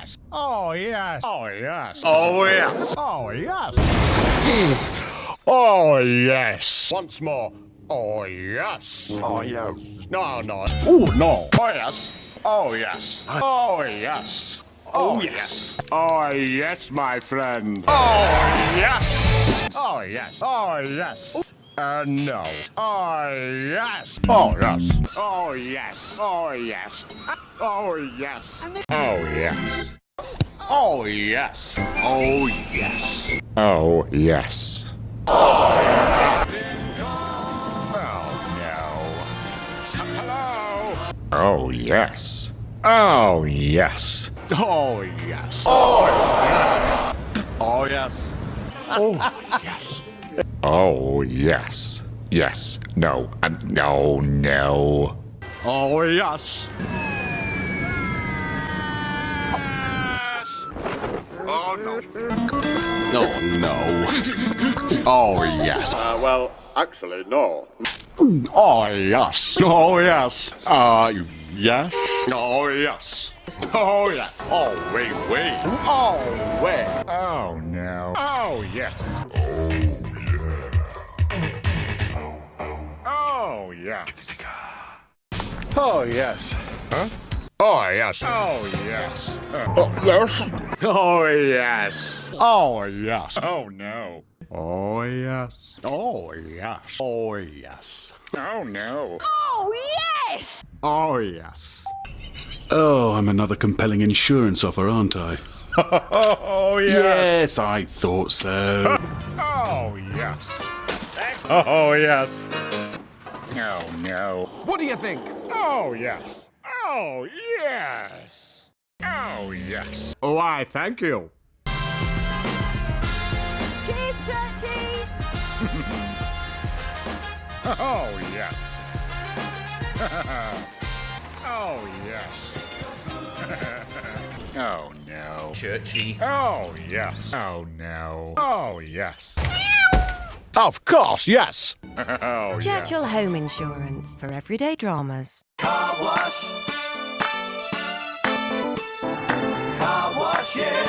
yes. Oh, yes. Oh, yes. Oh, yes. Oh, yes. Oh, yes. Once more. Oh, yes. Oh, yes. No, no. Oh, no. Oh, yes. Oh, yes. Oh, yes. Oh, yes. Oh, yes, my friend. Oh, yes. Oh, yes. Oh, yes. No. Oh, yes. Oh, yes. Oh, yes. Oh, yes. Oh, yes. Oh, yes. Oh, yes. Oh, yes. Oh, yes. Oh, no. Hello. Oh, yes. Oh, yes. Oh, yes. Oh, yes. Oh, yes. Oh, yes. Oh, yes. Yes. No. No, no. Oh, yes. Oh, no. Oh, no. Oh, yes. Well, actually, no. Oh, yes. Oh, yes. Yes. Oh, yes. Oh, yes. Oh, wait. Oh, wait. Oh, no. Oh, yes. Oh, yes. Oh, yes. Huh? Oh, yes. Oh, yes. Yes. Oh, yes. Oh, yes. Oh, no. Oh, yes. Oh, yes. Oh, yes. Oh, no. Oh, yes! Oh, yes. Oh, I'm another compelling insurance offer, aren't I? Oh, yes. Yes, I thought so. Oh, yes. Oh, yes. Oh, no. What do you think? Oh, yes. Oh, yes. Oh, yes. Why, thank you. Cheers, Churchill! Oh, yes. Oh, yes. Oh, no. Churchy. Oh, yes. Oh, no. Oh, yes. Of course, yes. Oh, Churchill yes. Home Insurance for everyday dramas. Car wash. Car wash, yeah.